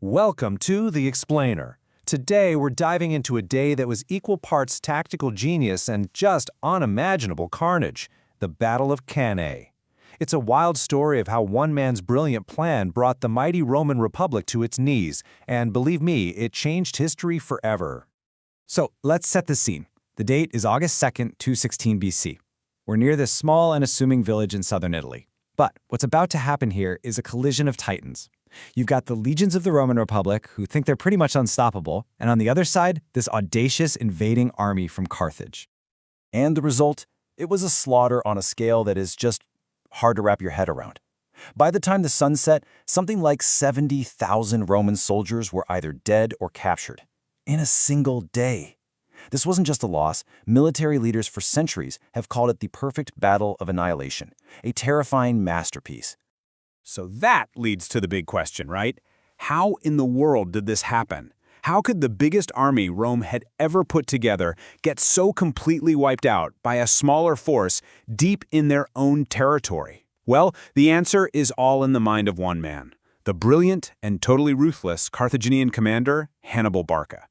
Welcome to The Explainer. Today we're diving into a day that was equal parts tactical genius and just unimaginable carnage, the Battle of Cannae. It's a wild story of how one man's brilliant plan brought the mighty Roman Republic to its knees, and believe me, it changed history forever. So let's set the scene. The date is August 2nd, 216 BC. We're near this small and assuming village in southern Italy. But what's about to happen here is a collision of titans. You've got the legions of the Roman Republic, who think they're pretty much unstoppable, and on the other side, this audacious invading army from Carthage. And the result? It was a slaughter on a scale that is just hard to wrap your head around. By the time the sun set, something like 70,000 Roman soldiers were either dead or captured. In a single day. This wasn't just a loss. Military leaders for centuries have called it the perfect battle of annihilation, a terrifying masterpiece. So that leads to the big question, right? How in the world did this happen? How could the biggest army Rome had ever put together get so completely wiped out by a smaller force deep in their own territory? Well, the answer is all in the mind of one man, the brilliant and totally ruthless Carthaginian commander, Hannibal Barca.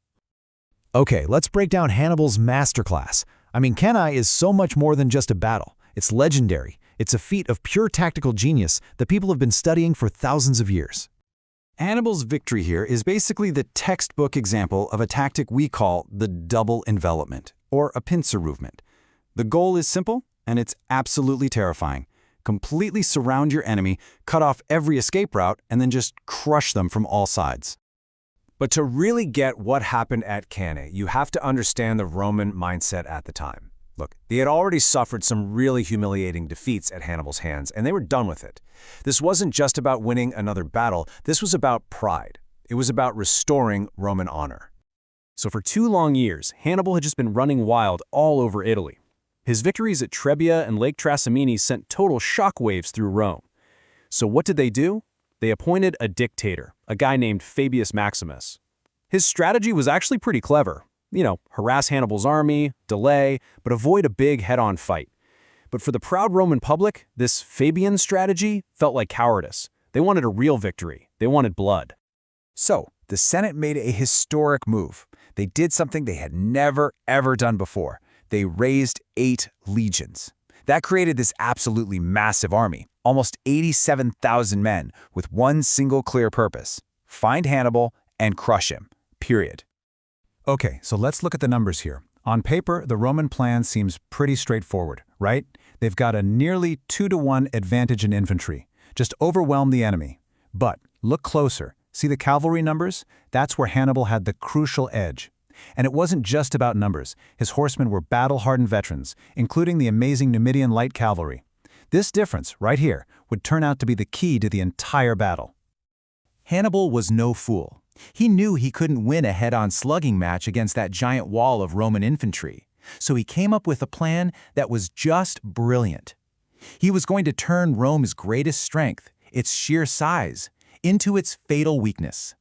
Okay, let's break down Hannibal's masterclass. Cannae is so much more than just a battle. It's legendary. It's a feat of pure tactical genius that people have been studying for thousands of years. Hannibal's victory here is basically the textbook example of a tactic we call the double envelopment, or a pincer movement. The goal is simple, and it's absolutely terrifying. Completely surround your enemy, cut off every escape route, and then just crush them from all sides. But to really get what happened at Cannae, you have to understand the Roman mindset at the time. Look, they had already suffered some really humiliating defeats at Hannibal's hands, and they were done with it. This wasn't just about winning another battle, this was about pride. It was about restoring Roman honor. So for 2 long years, Hannibal had just been running wild all over Italy. His victories at Trebia and Lake Trasimene sent total shockwaves through Rome. So what did they do? They appointed a dictator, a guy named Fabius Maximus. His strategy was actually pretty clever. Harass Hannibal's army, delay, but avoid a big head-on fight. But for the proud Roman public, this Fabian strategy felt like cowardice. They wanted a real victory. They wanted blood. So, the Senate made a historic move. They did something they had never, ever done before. They raised 8 legions. That created this absolutely massive army, almost 87,000 men, with one single clear purpose: find Hannibal and crush him, period. Okay, so let's look at the numbers here. On paper, the Roman plan seems pretty straightforward, right? They've got a nearly 2-to-1 advantage in infantry. Just overwhelm the enemy. But look closer. See the cavalry numbers? That's where Hannibal had the crucial edge. And it wasn't just about numbers. His horsemen were battle-hardened veterans, including the amazing Numidian light cavalry. This difference, right here, would turn out to be the key to the entire battle. Hannibal was no fool. He knew he couldn't win a head-on slugging match against that giant wall of Roman infantry, so he came up with a plan that was just brilliant. He was going to turn Rome's greatest strength, its sheer size, into its fatal weakness.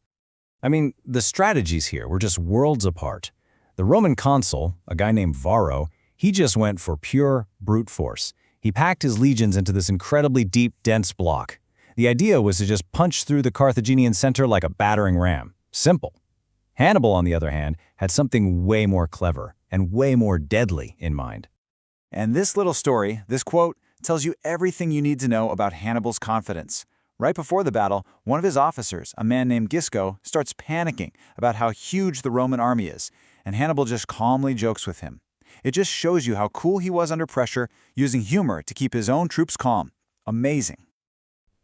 The strategies here were just worlds apart. The Roman consul, a guy named Varro, he just went for pure brute force. He packed his legions into this incredibly deep, dense block. The idea was to just punch through the Carthaginian center like a battering ram. Simple. Hannibal, on the other hand, had something way more clever and way more deadly in mind. And this little story, this quote, tells you everything you need to know about Hannibal's confidence. Right before the battle, one of his officers, a man named Gisco, starts panicking about how huge the Roman army is, and Hannibal just calmly jokes with him. It just shows you how cool he was under pressure, using humor to keep his own troops calm. Amazing.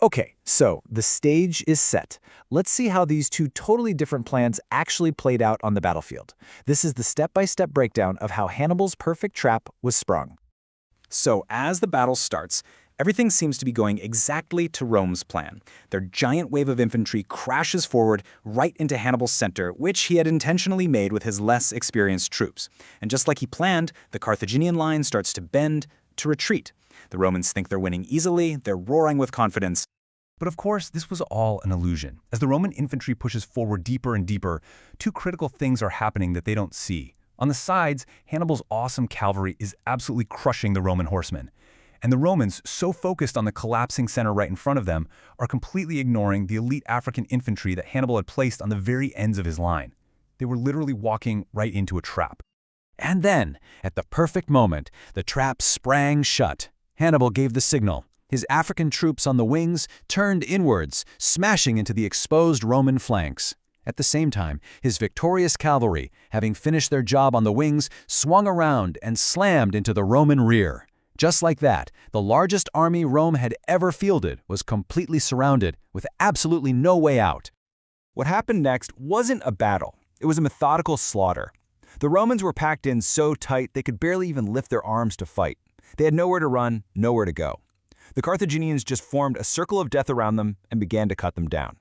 Okay, so the stage is set. Let's see how these 2 totally different plans actually played out on the battlefield. This is the step-by-step breakdown of how Hannibal's perfect trap was sprung. So as the battle starts, everything seems to be going exactly to Rome's plan. Their giant wave of infantry crashes forward right into Hannibal's center, which he had intentionally made with his less experienced troops. And just like he planned, the Carthaginian line starts to bend, to retreat. The Romans think they're winning easily, they're roaring with confidence. But of course, this was all an illusion. As the Roman infantry pushes forward deeper and deeper, 2 critical things are happening that they don't see. On the sides, Hannibal's awesome cavalry is absolutely crushing the Roman horsemen. And the Romans, so focused on the collapsing center right in front of them, are completely ignoring the elite African infantry that Hannibal had placed on the very ends of his line. They were literally walking right into a trap. And then, at the perfect moment, the trap sprang shut. Hannibal gave the signal. His African troops on the wings turned inwards, smashing into the exposed Roman flanks. At the same time, his victorious cavalry, having finished their job on the wings, swung around and slammed into the Roman rear. Just like that, the largest army Rome had ever fielded was completely surrounded, with absolutely no way out. What happened next wasn't a battle. It was a methodical slaughter. The Romans were packed in so tight they could barely even lift their arms to fight. They had nowhere to run, nowhere to go. The Carthaginians just formed a circle of death around them and began to cut them down.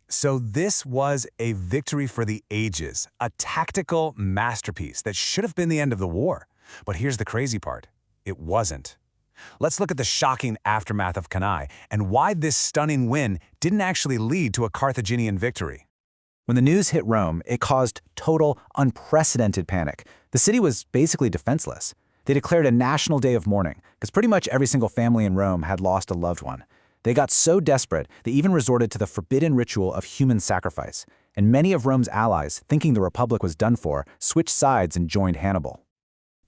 So this was a victory for the ages, a tactical masterpiece that should have been the end of the war. But here's the crazy part. It wasn't. Let's look at the shocking aftermath of Cannae and why this stunning win didn't actually lead to a Carthaginian victory. When the news hit Rome, it caused total, unprecedented panic. The city was basically defenseless. They declared a national day of mourning, because pretty much every single family in Rome had lost a loved one. They got so desperate, they even resorted to the forbidden ritual of human sacrifice. And many of Rome's allies, thinking the Republic was done for, switched sides and joined Hannibal.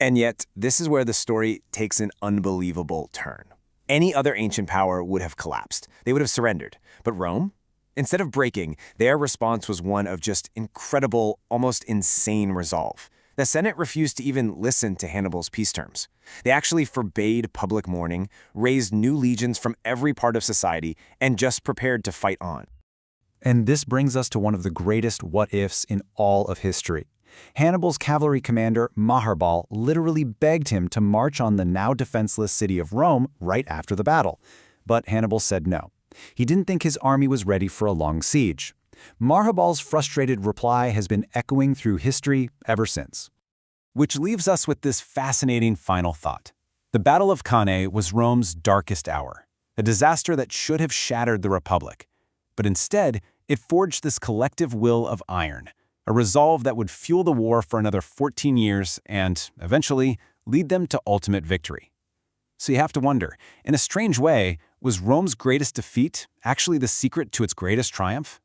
And yet, this is where the story takes an unbelievable turn. Any other ancient power would have collapsed. They would have surrendered. But Rome? Instead of breaking, their response was one of just incredible, almost insane resolve. The Senate refused to even listen to Hannibal's peace terms. They actually forbade public mourning, raised new legions from every part of society, and just prepared to fight on. And this brings us to one of the greatest what-ifs in all of history. Hannibal's cavalry commander, Hannibal, literally begged him to march on the now defenseless city of Rome right after the battle. But Hannibal said no. He didn't think his army was ready for a long siege. Hannibal's frustrated reply has been echoing through history ever since. Which leaves us with this fascinating final thought. The Battle of Cannae was Rome's darkest hour, a disaster that should have shattered the Republic. But instead, it forged this collective will of iron, a resolve that would fuel the war for another 14 years and, eventually, lead them to ultimate victory. So you have to wonder, in a strange way, was Rome's greatest defeat actually the secret to its greatest triumph?